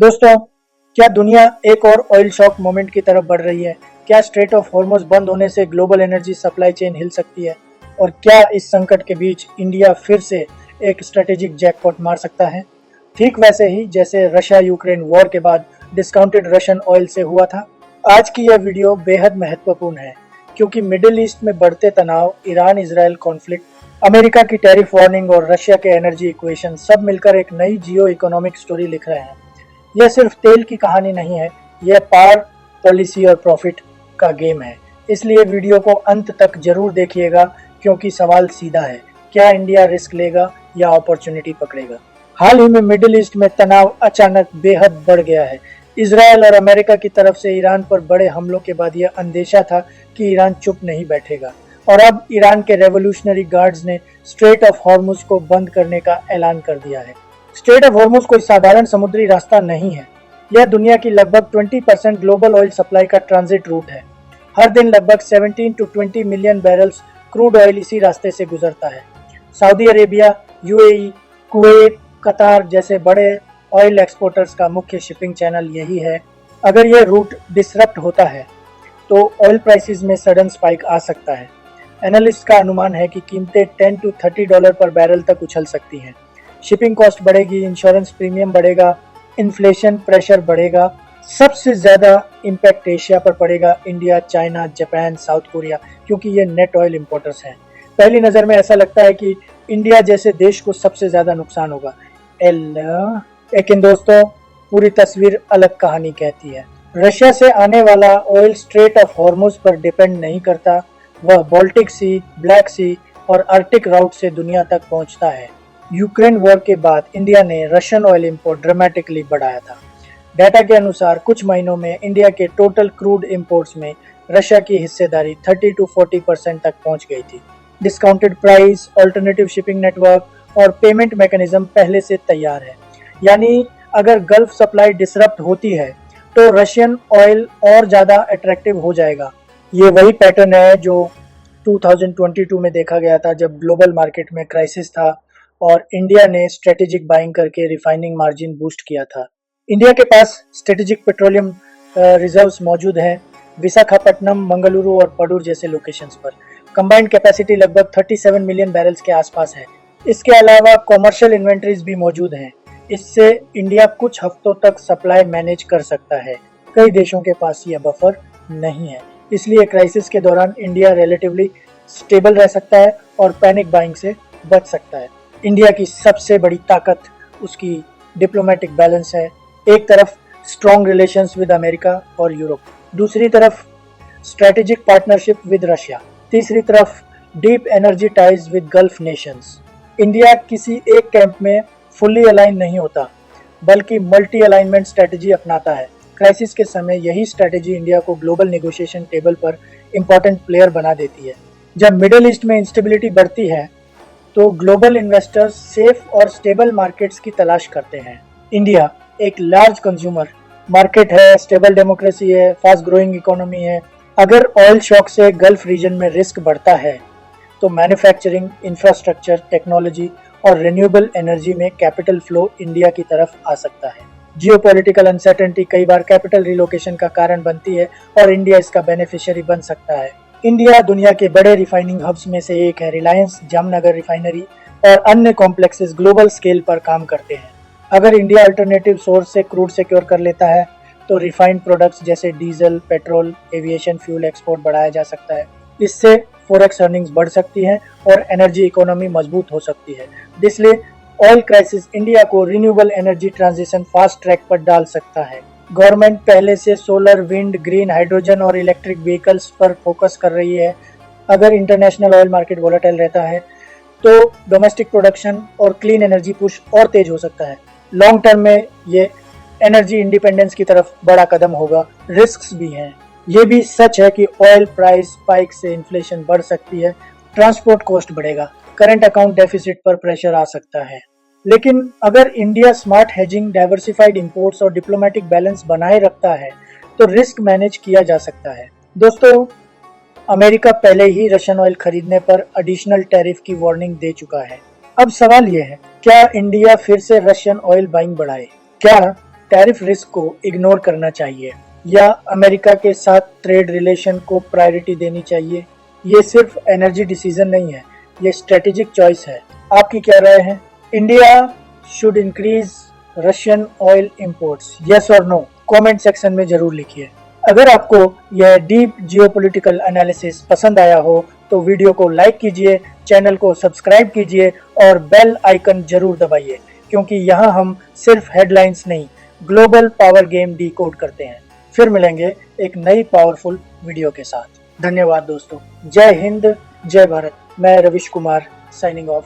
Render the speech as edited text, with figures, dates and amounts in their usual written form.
दोस्तों, क्या दुनिया एक और ऑयल शॉक मोमेंट की तरफ बढ़ रही है? क्या स्ट्रेट ऑफ हॉर्मुज बंद होने से ग्लोबल एनर्जी सप्लाई चेन हिल सकती है? और क्या इस संकट के बीच इंडिया फिर से एक स्ट्रेटेजिक जैकपॉट मार सकता है? ठीक वैसे ही जैसे रशिया यूक्रेन वॉर के बाद डिस्काउंटेड रशियन ऑयल से हुआ था। आज की यह वीडियो बेहद महत्वपूर्ण है क्योंकि मिडिल ईस्ट में बढ़ते तनाव, ईरान इजराइल कॉन्फ्लिक्ट, अमेरिका की टैरिफ वार्निंग और रशिया के एनर्जी इक्वेशन सब मिलकर एक नई जियो इकोनॉमिक स्टोरी लिख रहे हैं। यह सिर्फ तेल की कहानी नहीं है, यह पावर, पॉलिसी और प्रॉफिट का गेम है। इसलिए वीडियो को अंत तक जरूर देखिएगा क्योंकि सवाल सीधा है, क्या इंडिया रिस्क लेगा या अपॉर्चुनिटी पकड़ेगा? हाल ही में मिडिल ईस्ट में तनाव अचानक बेहद बढ़ गया है। इसराइल और अमेरिका की तरफ से ईरान पर बड़े हमलों के बाद यह अंदेशा था कि ईरान चुप नहीं बैठेगा और अब ईरान के रेवोल्यूशनरी गार्ड्स ने स्ट्रेट ऑफ हॉर्मुज को बंद करने का ऐलान कर दिया है। स्ट्रेट ऑफ हॉर्मुज कोई साधारण समुद्री रास्ता नहीं है, यह दुनिया की लगभग 20% ग्लोबल ऑयल सप्लाई का ट्रांजिट रूट है। हर दिन लगभग 17 to 20 million barrels crude oil इसी रास्ते से गुजरता है। सऊदी अरेबिया, यूएई, कुवैत, कतार जैसे बड़े ऑयल एक्सपोर्टर्स का मुख्य शिपिंग चैनल यही है। अगर यह रूट डिसरप्ट होता है तो ऑयल प्राइसेस में सडन स्पाइक आ सकता है। एनालिस्ट का अनुमान है कि कीमतें $10 to $30 पर बैरल तक उछल सकती हैं। शिपिंग कॉस्ट बढ़ेगी, इंश्योरेंस प्रीमियम बढ़ेगा, इन्फ्लेशन प्रेशर बढ़ेगा। सबसे ज़्यादा इम्पैक्ट एशिया पर पड़ेगा, India, China, Japan, south Korea, क्योंकि ये नेट ऑयल इंपोर्टर्स हैं। पहली नज़र में ऐसा लगता है कि इंडिया जैसे देश को सबसे ज़्यादा नुकसान होगा, लेकिन दोस्तों पूरी तस्वीर अलग कहानी कहती है। रशिया से आने वाला ऑयल स्ट्रेट ऑफ हॉर्मुज पर डिपेंड नहीं करता, वह बाल्टिक सी, ब्लैक सी और आर्कटिक राउट से दुनिया तक पहुंचता है। यूक्रेन वॉर के बाद इंडिया ने रशियन ऑयल इंपोर्ट ड्रामेटिकली बढ़ाया था। डाटा के अनुसार कुछ महीनों में इंडिया के टोटल क्रूड इंपोर्ट्स में रशिया की हिस्सेदारी 30 to 40% तक पहुंच गई थी। Discounted price, alternative shipping network और पेमेंट मैकेनिज्म पहले से तैयार है। यानी अगर गल्फ सप्लाई डिसरप्ट होती है तो रशियन ऑयल और ज़्यादा अट्रैक्टिव हो जाएगा। ये वही पैटर्न है जो 2022 में देखा गया था, जब ग्लोबल मार्केट में क्राइसिस था और इंडिया ने स्ट्रेटेजिक बाइंग करके रिफाइनिंग मार्जिन बूस्ट किया था। इंडिया के पास स्ट्रेटेजिक पेट्रोलियम रिजर्व्स मौजूद हैं विशाखापट्टनम, मंगलुरु और पडूर जैसे लोकेशंस पर। कंबाइंड कैपेसिटी लगभग 37 मिलियन बैरल्स के आसपास है। इसके अलावा कॉमर्शियल इन्वेंट्रीज भी मौजूद हैं। इससे इंडिया कुछ हफ्तों तक सप्लाई मैनेज कर सकता है। कई देशों के पास यह बफर नहीं है, इसलिए क्राइसिस के दौरान इंडिया रिलेटिवली स्टेबल रह सकता है और पैनिक बाइंग से बच सकता है। इंडिया की सबसे बड़ी ताकत उसकी डिप्लोमेटिक बैलेंस है। एक तरफ स्ट्रॉन्ग रिलेशंस विद अमेरिका और यूरोप, दूसरी तरफ स्ट्रेटेजिक पार्टनरशिप विद रशिया, तीसरी तरफ deep energy ties with gulf Nations. India किसी एक कैंप में फुल्ली अलाइन नहीं होता, बल्कि मल्टी अलाइनमेंट स्ट्रेटेजी अपनाता है। क्राइसिस के समय यही स्ट्रेटेजी इंडिया को ग्लोबल नेगोशिएशन टेबल पर इंपॉर्टेंट प्लेयर बना देती है। जब मिडिल ईस्ट में इंस्टेबिलिटी बढ़ती है तो ग्लोबल इन्वेस्टर्स सेफ और स्टेबल मार्केट्स की तलाश करते हैं। इंडिया एक लार्ज कंज्यूमर मार्केट है, स्टेबल डेमोक्रेसी है, फास्ट ग्रोइंग इकोनॉमी है। अगर ऑयल शॉक से गल्फ रीजन में रिस्क बढ़ता है तो मैन्युफैक्चरिंग, इंफ्रास्ट्रक्चर, टेक्नोलॉजी और रिन्यूएबल एनर्जी में कैपिटल फ्लो इंडिया की तरफ आ सकता है। जियोपॉलिटिकल अनसर्टेनिटी कई बार कैपिटल रिलोकेशन का कारण बनती है और इंडिया इसका बेनिफिशियरी बन सकता है। इंडिया दुनिया के बड़े रिफाइनिंग हब्स में से एक है। रिलायंस, जामनगर रिफाइनरी और अन्य कॉम्प्लेक्सेस ग्लोबल स्केल पर काम करते हैं। अगर इंडिया अल्टरनेटिव सोर्स से क्रूड सिक्योर कर लेता है तो रिफाइंड प्रोडक्ट्स जैसे diesel, petrol, aviation fuel export बढ़ाया जा सकता है। इससे फॉरेक्स अर्निंग्स बढ़ सकती हैं और एनर्जी इकोनॉमी मजबूत हो सकती है। इसलिए ऑयल क्राइसिस इंडिया को renewable energy transition fast track पर डाल सकता है। गवर्नमेंट पहले से सोलर, विंड, ग्रीन हाइड्रोजन और इलेक्ट्रिक व्हीकल्स पर फोकस कर रही है। अगर इंटरनेशनल ऑयल मार्केट वोलेटाइल रहता है तो डोमेस्टिक प्रोडक्शन और क्लीन एनर्जी पुश और तेज हो सकता है। लॉन्ग टर्म में ये एनर्जी इंडिपेंडेंस की तरफ बड़ा कदम होगा। रिस्क्स भी हैं। ये भी सच है कि ऑयल प्राइस स्पाइक से इन्फ्लेशन बढ़ सकती है, ट्रांसपोर्ट कॉस्ट बढ़ेगा, करंट अकाउंट डेफिसिट पर प्रेशर आ सकता है। लेकिन अगर India smart hedging, diversified imports और डिप्लोमेटिक बैलेंस बनाए रखता है तो रिस्क मैनेज किया जा सकता है। दोस्तों, अमेरिका पहले ही रशियन ऑयल खरीदने पर एडिशनल टैरिफ की वार्निंग दे चुका है। अब सवाल यह है, क्या इंडिया फिर से रशियन ऑयल बाइंग बढ़ाए? क्या टैरिफ रिस्क को इग्नोर करना चाहिए या अमेरिका के साथ ट्रेड रिलेशन को प्रायोरिटी देनी चाहिए? ये सिर्फ एनर्जी डिसीजन नहीं है, ये स्ट्रेटेजिक चॉइस है। आपकी क्या राय है? India should increase Russian oil imports, yes और नो? कमेंट सेक्शन में जरूर लिखिए। अगर आपको यह डीप जियोपॉलिटिकल एनालिसिस पसंद आया हो तो वीडियो को लाइक कीजिए, चैनल को सब्सक्राइब कीजिए और बेल आइकन जरूर दबाइए, क्योंकि यहाँ हम सिर्फ हेडलाइंस नहीं, ग्लोबल पावर गेम डिकोड करते हैं। फिर मिलेंगे एक नई पावरफुल वीडियो के साथ। धन्यवाद दोस्तों। जय हिंद, जय भारत। मैं रविश कुमार साइनिंग ऑफ।